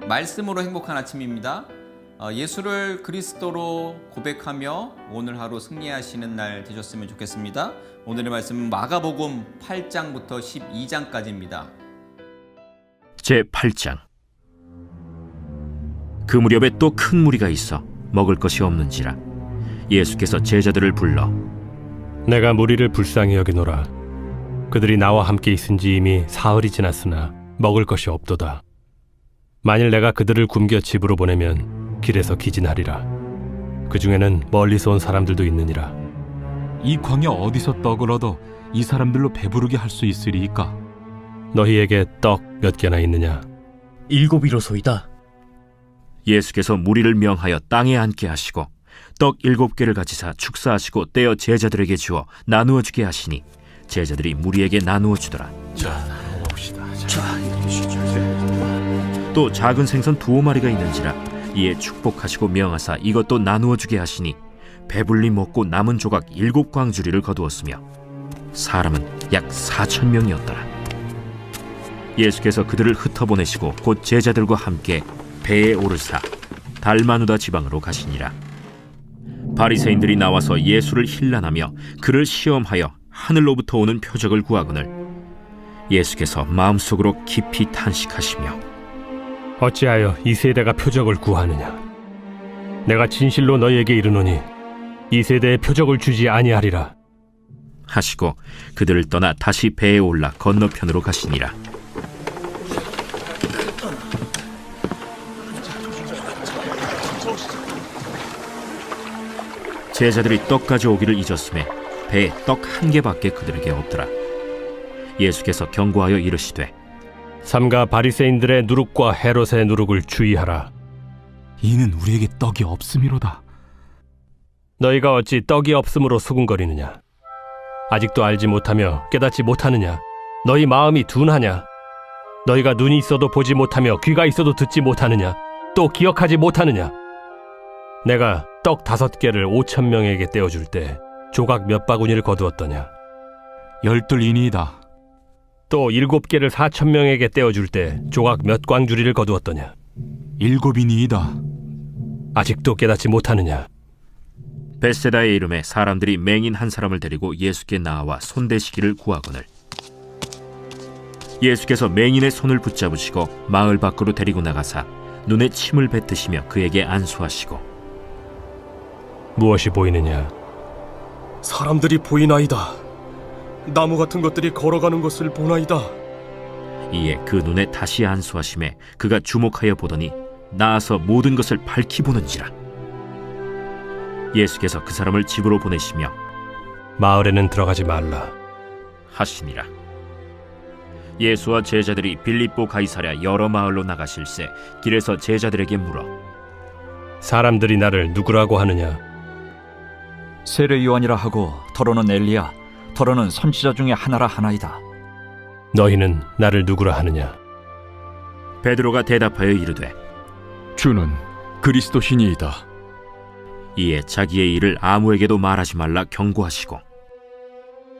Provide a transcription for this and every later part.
말씀으로 행복한 아침입니다. 예수를 그리스도로 고백하며 오늘 하루 승리하시는 날 되셨으면 좋겠습니다. 오늘의 말씀은 마가복음 8장부터 12장까지입니다. 제8장. 그 무렵에 또 큰 무리가 있어 먹을 것이 없는지라 예수께서 제자들을 불러 내가 무리를 불쌍히 여기노라. 그들이 나와 함께 있은지 이미 사흘이 지났으나 먹을 것이 없도다. 만일 내가 그들을 굶겨 집으로 보내면 길에서 기진하리라. 그 중에는 멀리서 온 사람들도 있느니라. 이 광야 어디서 떡을 얻어 이 사람들로 배부르게 할 수 있으리이까? 너희에게 떡 몇 개나 있느냐? 7이로소이다. 예수께서 무리를 명하여 땅에 앉게 하시고 떡 7개를 가지사 축사하시고 떼어 제자들에게 주어 나누어 주게 하시니 제자들이 무리에게 나누어 주더라. 또 작은 생선 2마리가 있는지라 이에 축복하시고 명하사 이것도 나누어 주게 하시니 배불리 먹고 남은 조각 7광주리를 거두었으며 사람은 약 4,000명이었더라. 예수께서 그들을 흩어보내시고 곧 제자들과 함께 배에 오르사 달마누다 지방으로 가시니라. 바리새인들이 나와서 예수를 힐난하며 그를 시험하여 하늘로부터 오는 표적을 구하거늘 예수께서 마음속으로 깊이 탄식하시며 어찌하여 이 세대가 표적을 구하느냐? 내가 진실로 너희에게 이르노니 이 세대에 표적을 주지 아니하리라. 하시고 그들을 떠나 다시 배에 올라 건너편으로 가시니라. 제자들이 떡 가져오기를 잊었음에 배에 떡 1개밖에 그들에게 없더라. 예수께서 경고하여 이르시되 삼가 바리새인들의 누룩과 헤롯의 누룩을 주의하라. 이는 우리에게 떡이 없음이로다. 너희가 어찌 떡이 없음으로 수군거리느냐? 아직도 알지 못하며 깨닫지 못하느냐? 너희 마음이 둔하냐? 너희가 눈이 있어도 보지 못하며 귀가 있어도 듣지 못하느냐? 또 기억하지 못하느냐? 내가 떡 5개를 5,000명에게 떼어줄 때 조각 몇 바구니를 거두었더냐? 12이니이다. 또 7개를 4,000명에게 떼어줄 때 조각 몇 광주리를 거두었더냐? 7이니이다. 아직도 깨닫지 못하느냐? 벳세다의 이름에 사람들이 맹인 한 사람을 데리고 예수께 나와 손대시기를 구하거늘 예수께서 맹인의 손을 붙잡으시고 마을 밖으로 데리고 나가사 눈에 침을 뱉으시며 그에게 안수하시고 무엇이 보이느냐? 사람들이 보이나이다. 나무 같은 것들이 걸어가는 것을 보나이다. 이에 그 눈에 다시 안수하심에 그가 주목하여 보더니 나아서 모든 것을 밝히 보는지라. 예수께서 그 사람을 집으로 보내시며 마을에는 들어가지 말라 하시니라. 예수와 제자들이 빌립보 가이사랴 여러 마을로 나가실새 길에서 제자들에게 물어 사람들이 나를 누구라고 하느냐? 세례 요한이라 하고 더러는 엘리야, 더러는 선지자 중에 하나라 하나이다. 너희는 나를 누구라 하느냐? 베드로가 대답하여 이르되 주는 그리스도시니이다. 이에 자기의 일을 아무에게도 말하지 말라 경고하시고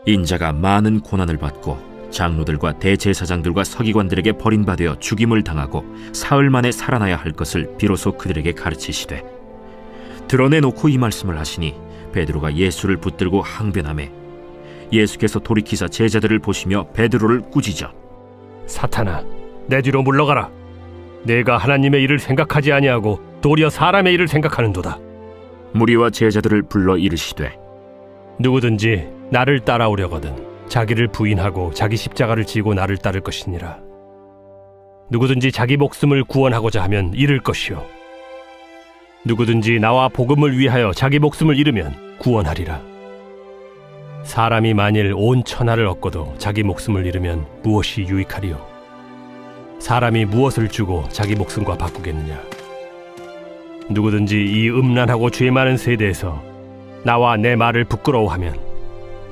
인자가 많은 고난을 받고 장로들과 대제사장들과 서기관들에게 버림받아 죽임을 당하고 사흘 만에 살아나야 할 것을 비로소 그들에게 가르치시되 드러내놓고 이 말씀을 하시니 베드로가 예수를 붙들고 항변하매 예수께서 돌이키사 제자들을 보시며 베드로를 꾸짖어 사탄아, 내 뒤로 물러가라. 내가 하나님의 일을 생각하지 아니하고 도리어 사람의 일을 생각하는도다. 무리와 제자들을 불러 이르시되 누구든지 나를 따라오려거든 자기를 부인하고 자기 십자가를 지고 나를 따를 것이니라. 누구든지 자기 목숨을 구원하고자 하면 잃을 것이요 누구든지 나와 복음을 위하여 자기 목숨을 잃으면 구원하리라. 사람이 만일 온 천하를 얻고도 자기 목숨을 잃으면 무엇이 유익하리요? 사람이 무엇을 주고 자기 목숨과 바꾸겠느냐? 누구든지 이 음란하고 죄 많은 세대에서 나와 내 말을 부끄러워하면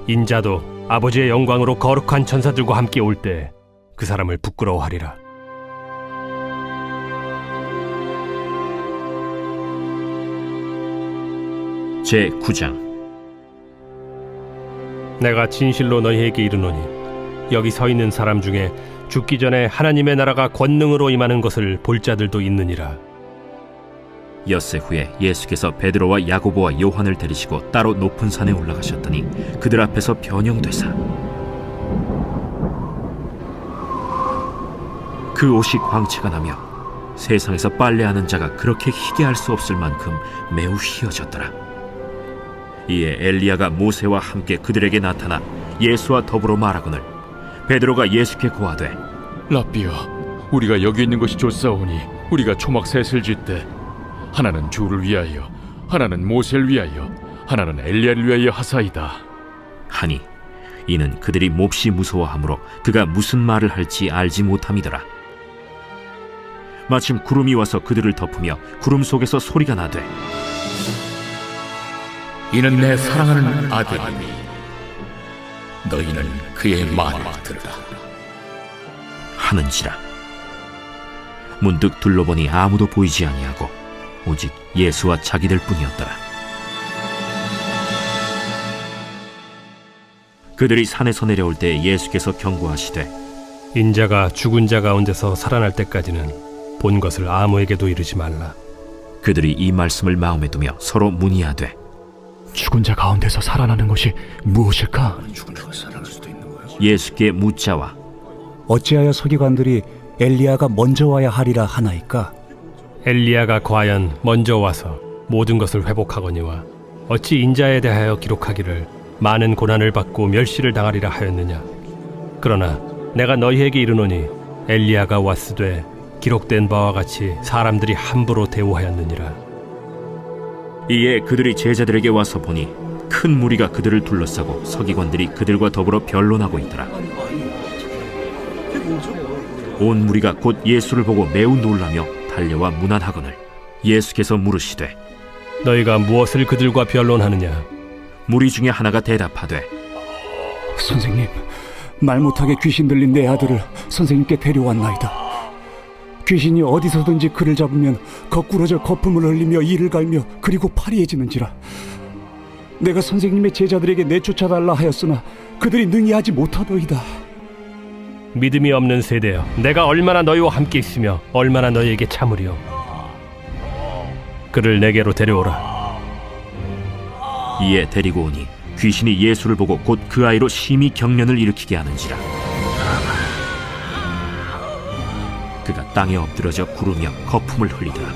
인자도 아버지의 영광으로 거룩한 천사들과 함께 올 때 그 사람을 부끄러워하리라. 제9장. 내가 진실로 너희에게 이르노니 여기 서 있는 사람 중에 죽기 전에 하나님의 나라가 권능으로 임하는 것을 볼 자들도 있느니라. 엿새 후에 예수께서 베드로와 야고보와 요한을 데리시고 따로 높은 산에 올라가셨더니 그들 앞에서 변형되사 그 옷이 광채가 나며 세상에서 빨래하는 자가 그렇게 희게 할 수 없을 만큼 매우 희어졌더라. 이에 엘리야가 모세와 함께 그들에게 나타나 예수와 더불어 말하거늘 베드로가 예수께 고하되 랍비여, 우리가 여기 있는 것이 좋사오니 우리가 초막 셋을 짓되 하나는 주를 위하여, 하나는 모세를 위하여, 하나는 엘리야를 위하여 하사이다. 하니 이는 그들이 몹시 무서워하므로 그가 무슨 말을 할지 알지 못함이더라. 마침 구름이 와서 그들을 덮으며 구름 속에서 소리가 나되 이는 내 사랑하는 아들이니 너희는 그의 말을 들으라. 하는지라. 문득 둘러보니 아무도 보이지 아니하고 오직 예수와 자기들 뿐이었더라. 그들이 산에서 내려올 때 예수께서 경고하시되 인자가 죽은 자 가운데서 살아날 때까지는 본 것을 아무에게도 이르지 말라. 그들이 이 말씀을 마음에 두며 서로 문의하되 죽은 자 가운데서 살아나는 것이 무엇일까? 예수께 묻자와 어찌하여 서기관들이 엘리야가 먼저 와야 하리라 하나이까? 엘리야가 과연 먼저 와서 모든 것을 회복하거니와 어찌 인자에 대하여 기록하기를 많은 고난을 받고 멸시를 당하리라 하였느냐. 그러나 내가 너희에게 이르노니 엘리야가 왔으되 기록된 바와 같이 사람들이 함부로 대우하였느니라. 이에 그들이 제자들에게 와서 보니 큰 무리가 그들을 둘러싸고 서기관들이 그들과 더불어 변론하고 있더라. 온 무리가 곧 예수를 보고 매우 놀라며 달려와 문안하거늘 예수께서 물으시되 너희가 무엇을 그들과 변론하느냐. 무리 중에 하나가 대답하되 선생님, 말 못하게 귀신 들린 내 아들을 선생님께 데려왔나이다. 귀신이 어디서든지 그를 잡으면 거꾸러져 거품을 흘리며 이를 갈며 그리고 파리해지는지라. 내가 선생님의 제자들에게 내쫓아달라 하였으나 그들이 능히 하지 못하더이다. 믿음이 없는 세대여, 내가 얼마나 너희와 함께 있으며 얼마나 너희에게 참으리요. 그를 내게로 데려오라. 이에 데리고 오니 귀신이 예수를 보고 곧 그 아이로 심히 경련을 일으키게 하는지라. 그가 땅에 엎드러져 구르며 거품을 흘리더라.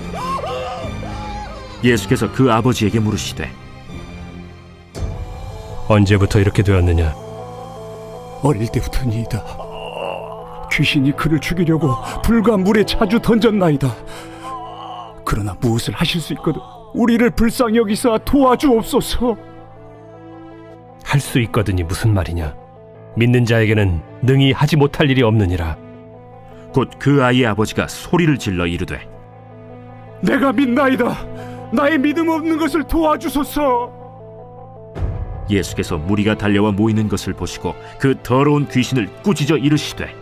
예수께서 그 아버지에게 물으시되 언제부터 이렇게 되었느냐. 어릴 때부터니이다. 귀신이 그를 죽이려고 불과 물에 자주 던졌나이다. 그러나 무엇을 하실 수 있거든 우리를 불쌍히 여기사 도와주옵소서. 할 수 있거든이 무슨 말이냐. 믿는 자에게는 능히 하지 못할 일이 없느니라. 곧 그 아이의 아버지가 소리를 질러 이르되 내가 믿나이다. 나의 믿음 없는 것을 도와주소서. 예수께서 무리가 달려와 모이는 것을 보시고 그 더러운 귀신을 꾸짖어 이르시되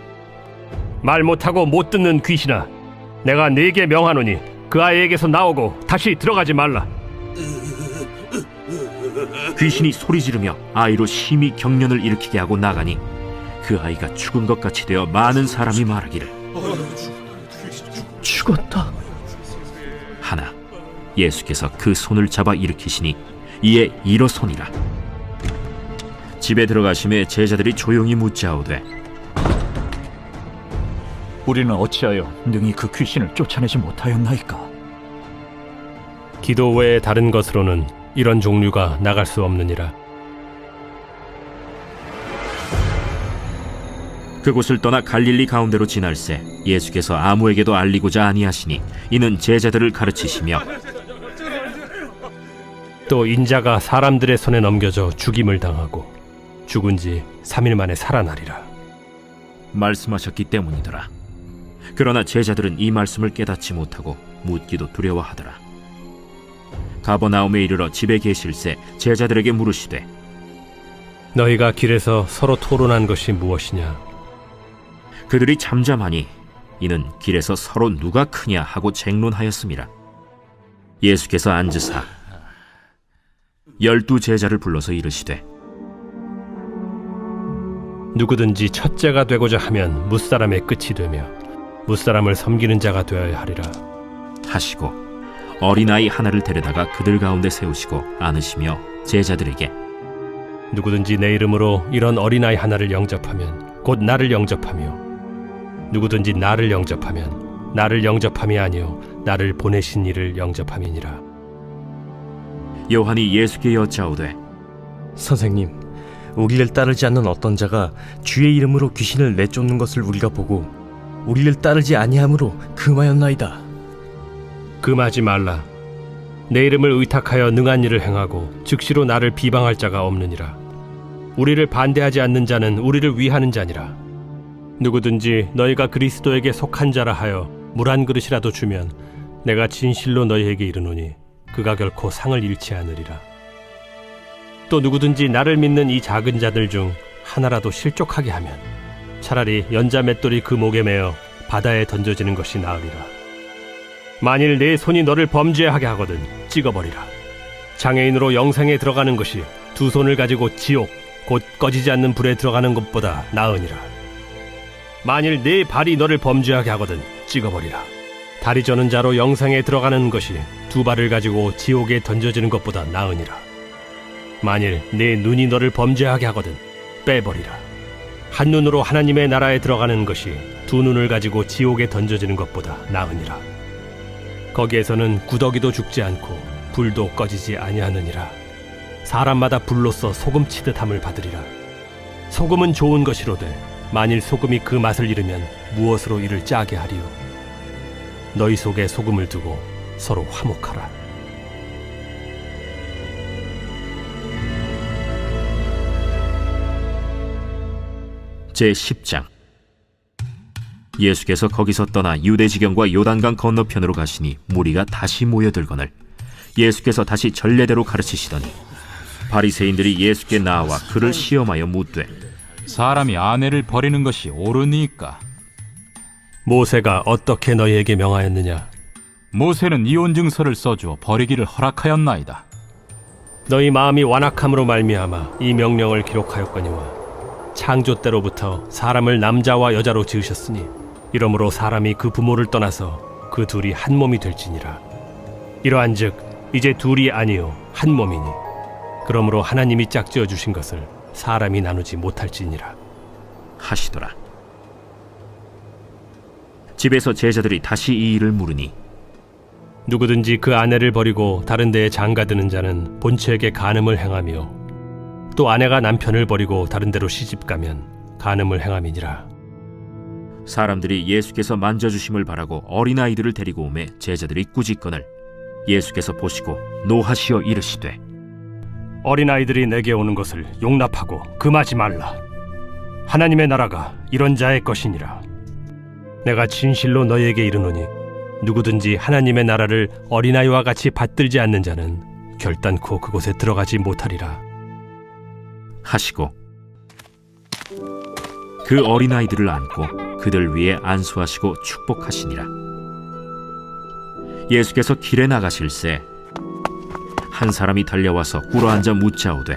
말 못하고 못 듣는 귀신아, 내가 네게 명하노니 그 아이에게서 나오고 다시 들어가지 말라. 귀신이 소리 지르며 아이로 심히 경련을 일으키게 하고 나가니 그 아이가 죽은 것 같이 되어 많은 사람이 말하기를 죽었다 하나 예수께서 그 손을 잡아 일으키시니 이에 일어서니라. 집에 들어가심에 제자들이 조용히 묻자오되 우리는 어찌하여 능히 그 귀신을 쫓아내지 못하였나이까? 기도 외에 다른 것으로는 이런 종류가 나갈 수 없느니라. 그곳을 떠나 갈릴리 가운데로 지날새 예수께서 아무에게도 알리고자 아니하시니 이는 제자들을 가르치시며 또 인자가 사람들의 손에 넘겨져 죽임을 당하고 죽은 지 3일 만에 살아나리라. 말씀하셨기 때문이더라. 그러나 제자들은 이 말씀을 깨닫지 못하고 묻기도 두려워하더라. 가버나움에 이르러 집에 계실새 제자들에게 물으시되 너희가 길에서 서로 토론한 것이 무엇이냐. 그들이 잠잠하니 이는 길에서 서로 누가 크냐 하고 쟁론하였음이라. 예수께서 앉으사 12 제자를 불러서 이르시되 누구든지 첫째가 되고자 하면 뭇사람의 끝이 되며 뭇사람을 섬기는 자가 되어야 하리라. 하시고 어린아이 하나를 데려다가 그들 가운데 세우시고 안으시며 제자들에게 누구든지 내 이름으로 이런 어린아이 하나를 영접하면 곧 나를 영접하며 누구든지 나를 영접하면 나를 영접함이 아니요 나를 보내신 이를 영접함이니라. 요한이 예수께 여짜오되 선생님, 우리를 따르지 않는 어떤 자가 주의 이름으로 귀신을 내쫓는 것을 우리가 보고 우리를 따르지 아니함으로 금하였나이다. 금하지 말라. 내 이름을 의탁하여 능한 일을 행하고 즉시로 나를 비방할 자가 없느니라. 우리를 반대하지 않는 자는 우리를 위하는 자니라. 누구든지 너희가 그리스도에게 속한 자라 하여 물 한 그릇이라도 주면 내가 진실로 너희에게 이르노니 그가 결코 상을 잃지 않으리라. 또 누구든지 나를 믿는 이 작은 자들 중 하나라도 실족하게 하면 차라리 연자 맷돌이 그 목에 매어 바다에 던져지는 것이 나으리라. 만일 내 손이 너를 범죄하게 하거든 찍어버리라. 장애인으로 영생에 들어가는 것이 두 손을 가지고 지옥 곧 꺼지지 않는 불에 들어가는 것보다 나으니라. 만일 네 발이 너를 범죄하게 하거든 찍어버리라. 다리 저는 자로 영생에 들어가는 것이 두 발을 가지고 지옥에 던져지는 것보다 나으니라. 만일 네 눈이 너를 범죄하게 하거든 빼버리라. 한 눈으로 하나님의 나라에 들어가는 것이 두 눈을 가지고 지옥에 던져지는 것보다 나으니라. 거기에서는 구더기도 죽지 않고 불도 꺼지지 아니하느니라. 사람마다 불로써 소금 치듯함을 받으리라. 소금은 좋은 것이로되 만일 소금이 그 맛을 잃으면 무엇으로 이를 짜게 하리요. 너희 속에 소금을 두고 서로 화목하라. 제10장. 예수께서 거기서 떠나 유대지경과 요단강 건너편으로 가시니 무리가 다시 모여들거늘 예수께서 다시 전례대로 가르치시더니 바리새인들이 예수께 나와 그를 시험하여 묻되 사람이 아내를 버리는 것이 옳으니까? 모세가 어떻게 너희에게 명하였느냐? 모세는 이혼 증서를 써주어 버리기를 허락하였나이다. 너희 마음이 완악함으로 말미암아 이 명령을 기록하였거니와 창조 때로부터 사람을 남자와 여자로 지으셨으니 이러므로 사람이 그 부모를 떠나서 그 둘이 한 몸이 될지니라. 이러한즉 이제 둘이 아니요 한 몸이니 그러므로 하나님이 짝지어 주신 것을 사람이 나누지 못할지니라 하시더라. 집에서 제자들이 다시 이 일을 물으니 누구든지 그 아내를 버리고 다른 데에 장가드는 자는 본처에게 간음을 행하며 또 아내가 남편을 버리고 다른 데로 시집가면 간음을 행함이니라. 사람들이 예수께서 만져주심을 바라고 어린아이들을 데리고 오매 제자들이 꾸짖거늘 예수께서 보시고 노하시어 이르시되 어린아이들이 내게 오는 것을 용납하고 금하지 말라. 하나님의 나라가 이런 자의 것이니라. 내가 진실로 너희에게 이르노니 누구든지 하나님의 나라를 어린아이와 같이 받들지 않는 자는 결단코 그곳에 들어가지 못하리라 하시고 그 어린아이들을 안고 그들 위에 안수하시고 축복하시니라. 예수께서 길에 나가실새 한 사람이 달려와서 꿇어앉아 묻자오되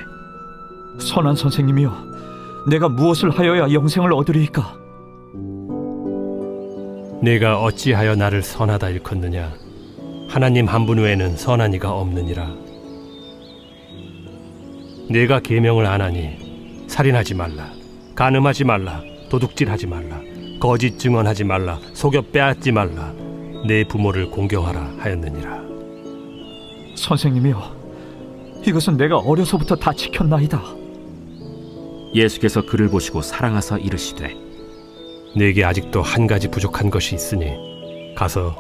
선한 선생님이여, 내가 무엇을 하여야 영생을 얻으리이까? 네가 어찌하여 나를 선하다 일컫느냐? 하나님 한 분 외에는 선한 이가 없느니라. 네가 계명을 안 하니 살인하지 말라, 간음하지 말라, 도둑질하지 말라, 거짓 증언하지 말라, 속여 빼앗지 말라, 내 부모를 공경하라 하였느니라. 선생님이여, 이것은 내가 어려서부터 다 지켰나이다. 예수께서 그를 보시고 사랑하사 이르시되 네게 아직도 한 가지 부족한 것이 있으니 가서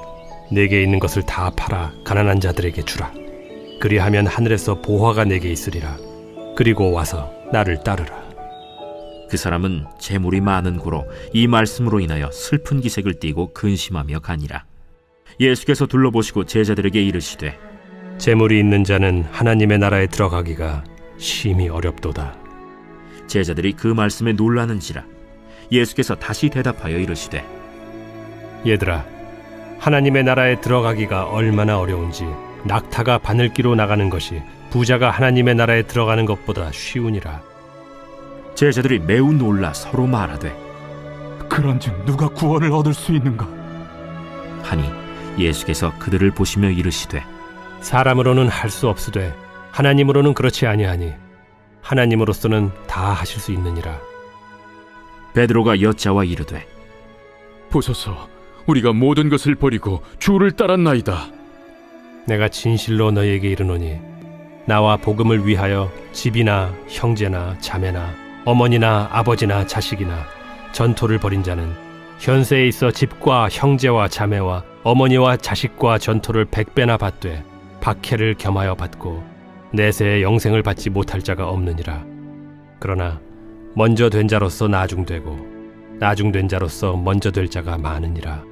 네게 있는 것을 다 팔아 가난한 자들에게 주라. 그리하면 하늘에서 보화가 네게 있으리라. 그리고 와서 나를 따르라. 그 사람은 재물이 많은 고로 이 말씀으로 인하여 슬픈 기색을 띠고 근심하며 가니라. 예수께서 둘러보시고 제자들에게 이르시되 재물이 있는 자는 하나님의 나라에 들어가기가 심히 어렵도다. 제자들이 그 말씀에 놀라는지라. 예수께서 다시 대답하여 이르시되 얘들아, 하나님의 나라에 들어가기가 얼마나 어려운지 낙타가 바늘기로 나가는 것이 부자가 하나님의 나라에 들어가는 것보다 쉬우니라. 제자들이 매우 놀라 서로 말하되 그런즉 누가 구원을 얻을 수 있는가? 하니 예수께서 그들을 보시며 이르시되 사람으로는 할 수 없으되 하나님으로는 그렇지 아니하니 하나님으로서는 다 하실 수 있느니라. 베드로가 여짜와 이르되 보소서, 우리가 모든 것을 버리고 주를 따랐나이다. 내가 진실로 너희에게 이르노니 나와 복음을 위하여 집이나 형제나 자매나 어머니나 아버지나 자식이나 전토를 벌인 자는 현세에 있어 집과 형제와 자매와 어머니와 자식과 전토를 100배나 받되 박해를 겸하여 받고 내세의 영생을 받지 못할 자가 없느니라. 그러나 먼저 된 자로서 나중되고 나중된 자로서 먼저 될 자가 많으니라.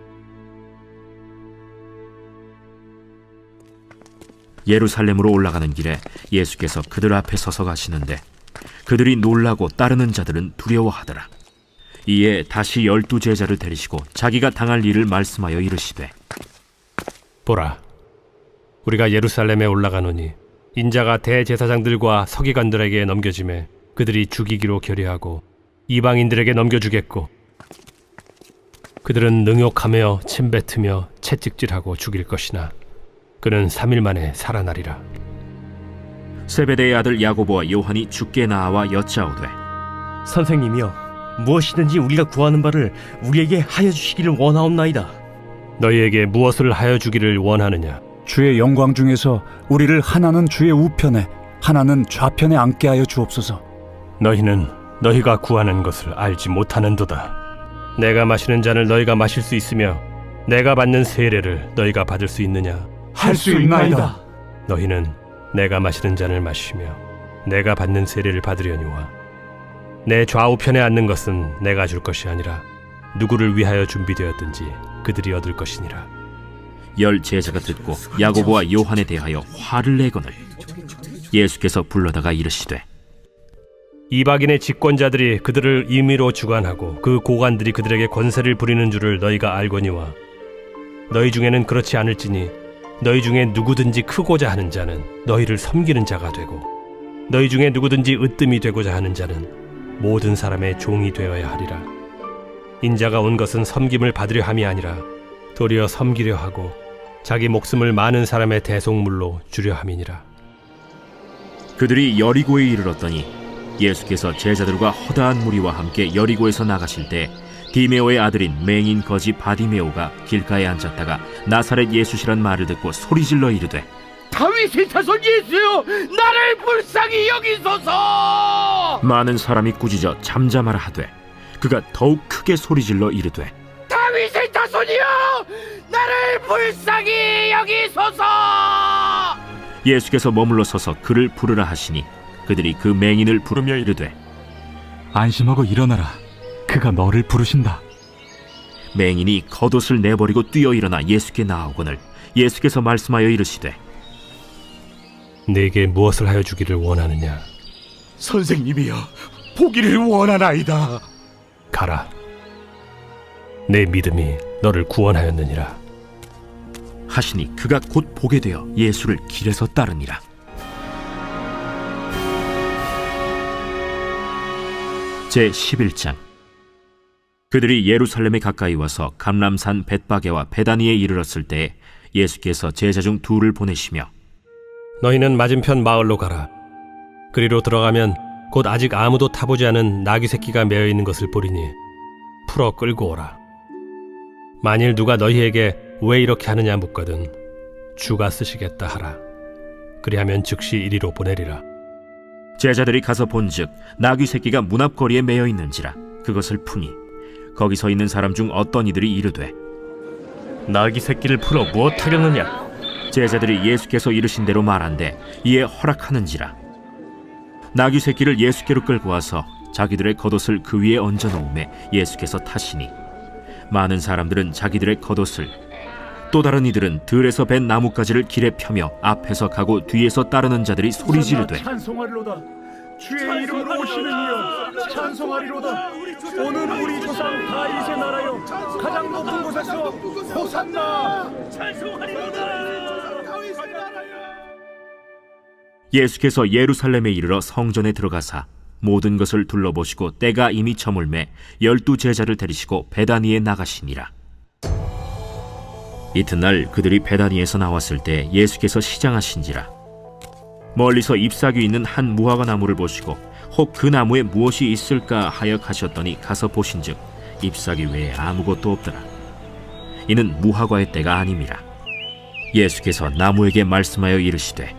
예루살렘으로 올라가는 길에 예수께서 그들 앞에 서서 가시는데 그들이 놀라고 따르는 자들은 두려워하더라. 이에 다시 12 제자를 데리시고 자기가 당할 일을 말씀하여 이르시되 보라, 우리가 예루살렘에 올라가노니 인자가 대제사장들과 서기관들에게 넘겨지매 그들이 죽이기로 결의하고 이방인들에게 넘겨주겠고 그들은 능욕하며 침뱉으며 채찍질하고 죽일 것이나 그는 3일 만에 살아나리라. 세베대의 아들 야고보와 요한이 주께 나와 여짜오되 선생님이여, 무엇이든지 우리가 구하는 바를 우리에게 하여 주시기를 원하옵나이다. 너희에게 무엇을 하여 주기를 원하느냐? 주의 영광 중에서 우리를 하나는 주의 우편에 하나는 좌편에 앉게 하여 주옵소서. 너희는 너희가 구하는 것을 알지 못하는도다. 내가 마시는 잔을 너희가 마실 수 있으며 내가 받는 세례를 너희가 받을 수 있느냐? 할 수 있나이다. 너희는 내가 마시는 잔을 마시며 내가 받는 세례를 받으려니와 내 좌우편에 앉는 것은 내가 줄 것이 아니라 누구를 위하여 준비되었든지 그들이 얻을 것이니라. 10 제자가 듣고 야고보와 요한에 대하여 화를 내거늘 예수께서 불러다가 이르시되 이방인의 집권자들이 그들을 임의로 주관하고 그 고관들이 그들에게 권세를 부리는 줄을 너희가 알거니와 너희 중에는 그렇지 않을지니 너희 중에 누구든지 크고자 하는 자는 너희를 섬기는 자가 되고 너희 중에 누구든지 으뜸이 되고자 하는 자는 모든 사람의 종이 되어야 하리라. 인자가 온 것은 섬김을 받으려 함이 아니라 도리어 섬기려 하고 자기 목숨을 많은 사람의 대속물로 주려 함이니라. 그들이 여리고에 이르렀더니 예수께서 제자들과 허다한 무리와 함께 여리고에서 나가실 때 디메오의 아들인 맹인 거지 바디메오가 길가에 앉았다가 나사렛 예수시란 말을 듣고 소리질러 이르되 다윗의 자손 예수여, 나를 불쌍히 여기소서. 많은 사람이 꾸짖어 잠잠하라 하되 그가 더욱 크게 소리질러 이르되 다윗의 자손이여, 나를 불쌍히 여기소서. 예수께서 머물러 서서 그를 부르라 하시니 그들이 그 맹인을 부르며 이르되 안심하고 일어나라. 그가 너를 부르신다. 맹인이 겉옷을 내버리고 뛰어 일어나 예수께 나아오거늘 예수께서 말씀하여 이르시되 내게 무엇을 하여 주기를 원하느냐? 선생님이여, 보기를 원하나이다. 가라. 내 믿음이 너를 구원하였느니라. 하시니 그가 곧 보게 되어 예수를 길에서 따르니라. 제 11장. 그들이 예루살렘에 가까이 와서 감람산 벳바게와 베다니에 이르렀을 때 예수께서 제자 중 2를 보내시며 너희는 맞은편 마을로 가라. 그리로 들어가면 곧 아직 아무도 타보지 않은 나귀 새끼가 매어 있는 것을 보리니 풀어 끌고 오라. 만일 누가 너희에게 왜 이렇게 하느냐 묻거든 주가 쓰시겠다 하라. 그리하면 즉시 이리로 보내리라. 제자들이 가서 본즉 나귀 새끼가 문 앞거리에 매어 있는지라 그것을 푸니 거기 서 있는 사람 중 어떤 이들이 이르되 나귀 새끼를 풀어 무엇하려느냐? 제자들이 예수께서 이르신 대로 말한대 이에 허락하는지라. 나귀 새끼를 예수께로 끌고 와서 자기들의 겉옷을 그 위에 얹어 놓음에 예수께서 타시니 많은 사람들은 자기들의 겉옷을 또 다른 이들은 들에서 벤 나뭇가지를 길에 펴며 앞에서 가고 뒤에서 따르는 자들이 소리 지르되 찬송하리로다. 주의 이름으로 오시는 이여 찬송하리로다. 오늘 우리 조상 다윗의 나라여 가장 높은 곳에서 호산나. 예수께서 예루살렘에 이르러 성전에 들어가사 모든 것을 둘러보시고 때가 이미 저물매 12 제자를 데리시고 베다니에 나가시니라. 이튿날 그들이 베다니에서 나왔을 때 예수께서 시장하신지라. 멀리서 잎사귀 있는 한 무화과 나무를 보시고 혹 그 나무에 무엇이 있을까 하여 가셨더니 가서 보신즉 잎사귀 외에 아무것도 없더라. 이는 무화과의 때가 아님이라. 예수께서 나무에게 말씀하여 이르시되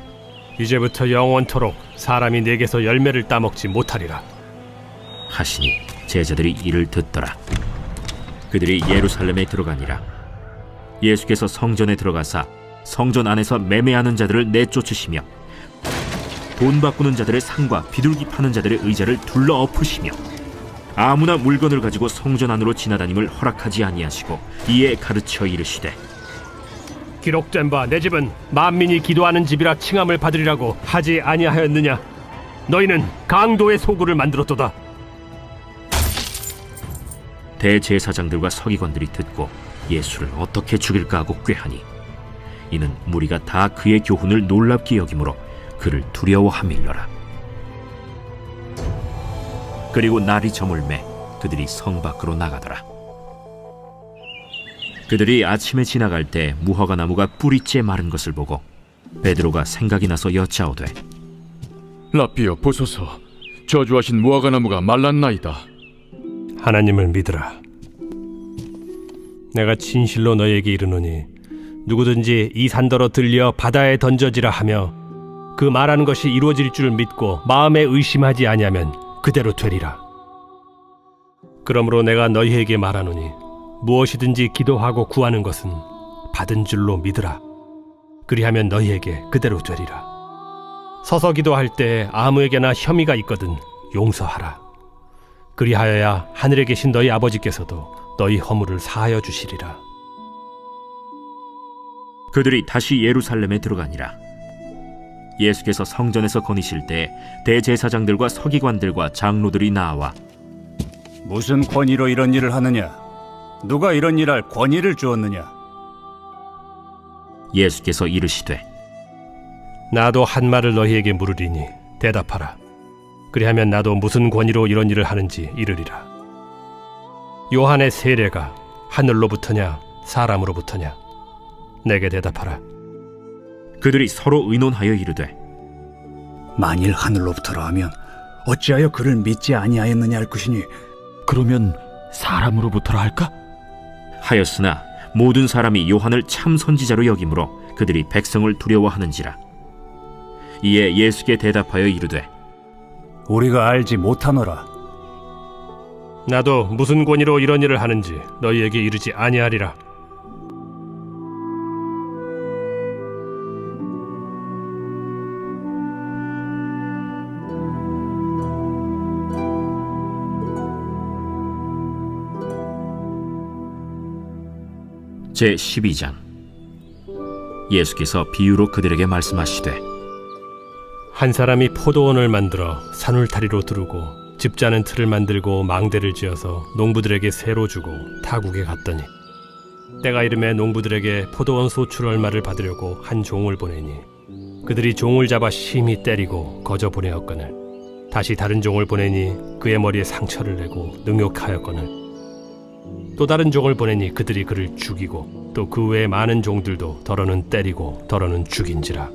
이제부터 영원토록 사람이 내게서 열매를 따먹지 못하리라 하시니 제자들이 이를 듣더라. 그들이 예루살렘에 들어가니라. 예수께서 성전에 들어가사 성전 안에서 매매하는 자들을 내쫓으시며 돈 바꾸는 자들의 상과 비둘기 파는 자들의 의자를 둘러 엎으시며 아무나 물건을 가지고 성전 안으로 지나다님을 허락하지 아니하시고 이에 가르쳐 이르시되 기록된 바 내 집은 만민이 기도하는 집이라 칭함을 받으리라고 하지 아니하였느냐. 너희는 강도의 소굴을 만들었도다. 대제사장들과 서기관들이 듣고 예수를 어떻게 죽일까 하고 꾀하니 이는 무리가 다 그의 교훈을 놀랍게 여기므로 그를 두려워함일러라. 그리고 날이 저물매 그들이 성 밖으로 나가더라. 그들이 아침에 지나갈 때 무화과 나무가 뿌리째 마른 것을 보고 베드로가 생각이 나서 여짜오되 라삐여 보소서, 저주하신 무화과 나무가 말랐나이다. 하나님을 믿으라. 내가 진실로 너희에게 이르노니 누구든지 이 산더러 들려 바다에 던져지라 하며 그 말하는 것이 이루어질 줄 믿고 마음에 의심하지 아니하면 그대로 되리라. 그러므로 내가 너희에게 말하노니 무엇이든지 기도하고 구하는 것은 받은 줄로 믿으라. 그리하면 너희에게 그대로 되리라. 서서 기도할 때 아무에게나 혐의가 있거든 용서하라. 그리하여야 하늘에 계신 너희 아버지께서도 너희 허물을 사하여 주시리라. 그들이 다시 예루살렘에 들어가니라. 예수께서 성전에서 거니실 때 대제사장들과 서기관들과 장로들이 나와 무슨 권위로 이런 일을 하느냐? 누가 이런 일할 권위를 주었느냐? 예수께서 이르시되 나도 한 말을 너희에게 물으리니 대답하라. 그리하면 나도 무슨 권위로 이런 일을 하는지 이르리라. 요한의 세례가 하늘로부터냐 사람으로부터냐? 내게 대답하라. 그들이 서로 의논하여 이르되 만일 하늘로부터라 하면 어찌하여 그를 믿지 아니하였느냐 할 것이니 그러면 사람으로부터라 할까? 하였으나 모든 사람이 요한을 참 선지자로 여기므로 그들이 백성을 두려워하는지라. 이에 예수께 대답하여 이르되 우리가 알지 못하노라. 나도 무슨 권위로 이런 일을 하는지 너희에게 이르지 아니하리라. 제12장. 예수께서 비유로 그들에게 말씀하시되 한 사람이 포도원을 만들어 산울타리로 두르고 집자는 틀을 만들고 망대를 지어서 농부들에게 새로 주고 타국에 갔더니 때가 이름에 농부들에게 포도원 소출 얼마를 받으려고 한 종을 보내니 그들이 종을 잡아 심히 때리고 거저 보내었거늘 다시 다른 종을 보내니 그의 머리에 상처를 내고 능욕하였거늘 또 다른 종을 보내니 그들이 그를 죽이고 또 그 외에 많은 종들도 더러는 때리고 더러는 죽인지라.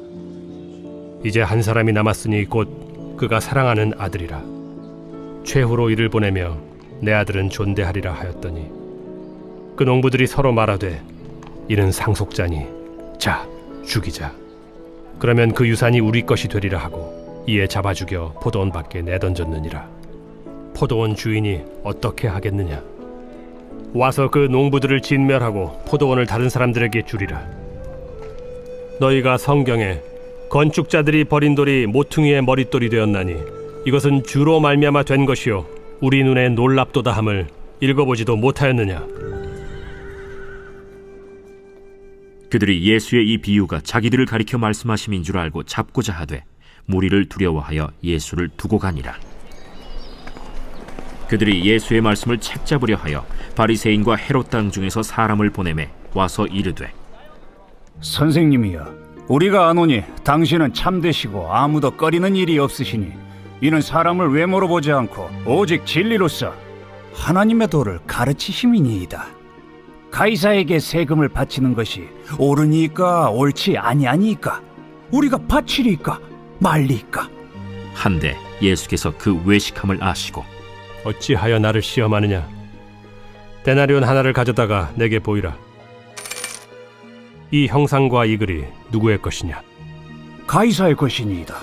이제 한 사람이 남았으니 곧 그가 사랑하는 아들이라. 최후로 이를 보내며 내 아들은 존대하리라 하였더니 그 농부들이 서로 말하되 이는 상속자니 자 죽이자. 그러면 그 유산이 우리 것이 되리라 하고 이에 잡아 죽여 포도원 밖에 내던졌느니라. 포도원 주인이 어떻게 하겠느냐? 와서 그 농부들을 진멸하고 포도원을 다른 사람들에게 주리라. 너희가 성경에 건축자들이 버린 돌이 모퉁이의 머릿돌이 되었나니 이것은 주로 말미암아 된 것이요 우리 눈에 놀랍도다 함을 읽어보지도 못하였느냐? 그들이 예수의 이 비유가 자기들을 가리켜 말씀하심인 줄 알고 잡고자 하되 무리를 두려워하여 예수를 두고 가니라. 그들이 예수의 말씀을 책잡으려 하여 바리새인과 헤롯 당 중에서 사람을 보내매 와서 이르되 선생님이여, 우리가 아노니 당신은 참되시고 아무도 꺼리는 일이 없으시니 이는 사람을 외모로 보지 않고 오직 진리로서 하나님의 도를 가르치심이니이다. 가이사에게 세금을 바치는 것이 옳으니까 옳지 아니하니까 우리가 바치리까 말리까. 한데 예수께서 그 외식함을 아시고 어찌하여 나를 시험하느냐? 데나리온 하나를 가져다가 내게 보이라. 이 형상과 이 글이 누구의 것이냐? 가이사의 것이니이다.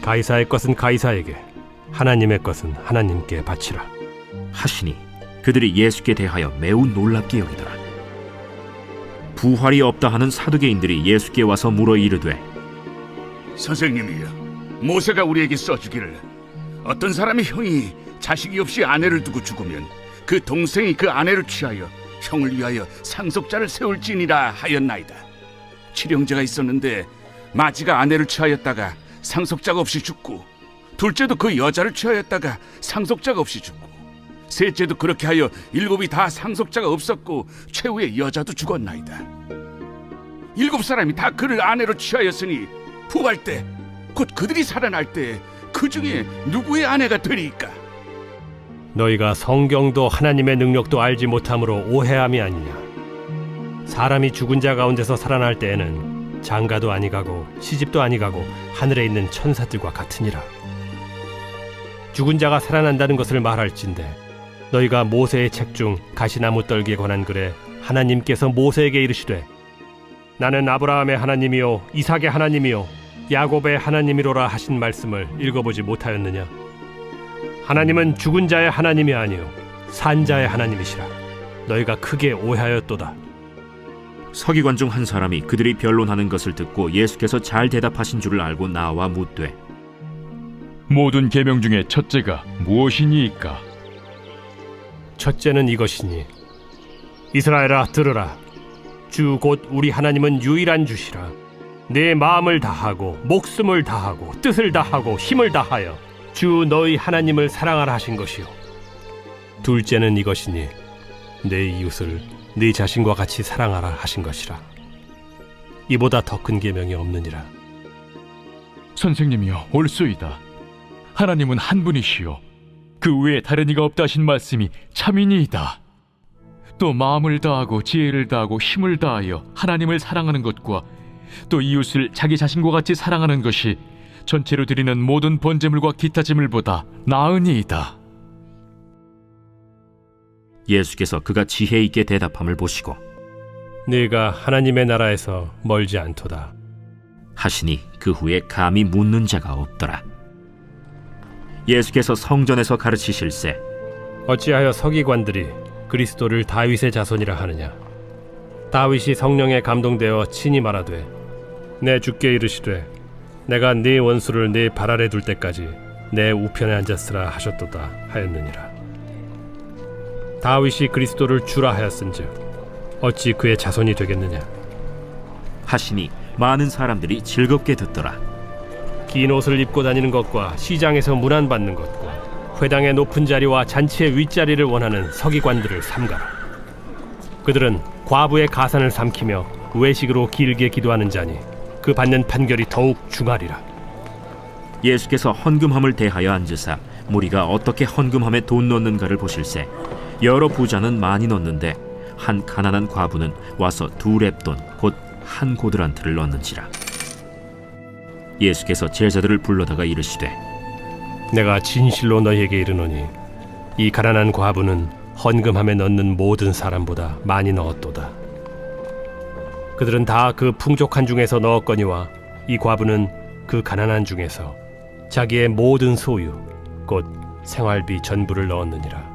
가이사의 것은 가이사에게, 하나님의 것은 하나님께 바치라. 하시니 그들이 예수께 대하여 매우 놀랍게 여기더라. 부활이 없다 하는 사두개인들이 예수께 와서 물어 이르되, 선생님이여, 모세가 우리에게 써주기를 어떤 사람의 형이 자식이 없이 아내를 두고 죽으면 그 동생이 그 아내를 취하여 형을 위하여 상속자를 세울지니라 하였나이다. 칠형제가 있었는데 마지가 아내를 취하였다가 상속자가 없이 죽고, 둘째도 그 여자를 취하였다가 상속자가 없이 죽고, 셋째도 그렇게 하여 일곱이 다 상속자가 없었고 최후의 여자도 죽었나이다. 일곱 사람이 다 그를 아내로 취하였으니 부활 때 곧 그들이 살아날 때 그 중에 누구의 아내가 되리까? 너희가 성경도 하나님의 능력도 알지 못함으로 오해함이 아니냐? 사람이 죽은 자 가운데서 살아날 때에는 장가도 아니가고 시집도 아니가고 하늘에 있는 천사들과 같으니라. 죽은 자가 살아난다는 것을 말할진대 너희가 모세의 책 중 가시나무 떨기에 관한 글에 하나님께서 모세에게 이르시되 나는 아브라함의 하나님이요 이삭의 하나님이요 야곱의 하나님이로라 하신 말씀을 읽어보지 못하였느냐? 하나님은 죽은 자의 하나님이 아니요 산 자의 하나님이시라. 너희가 크게 오해하였도다. 서기관 중 한 사람이 그들이 변론하는 것을 듣고 예수께서 잘 대답하신 줄을 알고 나와 묻되, 모든 계명 중에 첫째가 무엇이니이까? 첫째는 이것이니 이스라엘아 들으라. 주 곧 우리 하나님은 유일한 주시라. 내 마음을 다하고 목숨을 다하고 뜻을 다하고 힘을 다하여 주 너희 하나님을 사랑하라 하신 것이요. 둘째는 이것이니 내 이웃을 네 자신과 같이 사랑하라 하신 것이라. 이보다 더 큰 계명이 없느니라. 선생님이여, 옳소이다. 하나님은 한 분이시요 그 외에 다른 이가 없다 하신 말씀이 참이니이다. 또 마음을 다하고 지혜를 다하고 힘을 다하여 하나님을 사랑하는 것과 또 이웃을 자기 자신과 같이 사랑하는 것이 전체로 드리는 모든 번제물과 기타 제물보다 나으니이다. 예수께서 그가 지혜 있게 대답함을 보시고 네가 하나님의 나라에서 멀지 않도다 하시니 그 후에 감히 묻는 자가 없더라. 예수께서 성전에서 가르치실세 어찌하여 서기관들이 그리스도를 다윗의 자손이라 하느냐? 다윗이 성령에 감동되어 친히 말하되 내 주께 이르시되 내가 네 원수를 네 발 아래 둘 때까지 내 우편에 앉았으라 하셨도다 하였느니라. 다윗이 그리스도를 주라 하였은즉 어찌 그의 자손이 되겠느냐? 하시니 많은 사람들이 즐겁게 듣더라. 긴 옷을 입고 다니는 것과 시장에서 문안받는 것과 회당의 높은 자리와 잔치의 윗자리를 원하는 서기관들을 삼가라. 그들은 과부의 가산을 삼키며 외식으로 길게 기도하는 자니 그 받는 판결이 더욱 중하리라. 예수께서 헌금함을 대하여 앉으사 무리가 어떻게 헌금함에 돈 넣는가를 보실세 여러 부자는 많이 넣는데 한 가난한 과부는 와서 2렙돈 곧 한 고드란트를 넣는지라. 예수께서 제자들을 불러다가 이르시되 내가 진실로 너희에게 이르노니 이 가난한 과부는 헌금함에 넣는 모든 사람보다 많이 넣었도다. 그들은 다 그 풍족한 중에서 넣었거니와 이 과부는 그 가난한 중에서 자기의 모든 소유 곧 생활비 전부를 넣었느니라.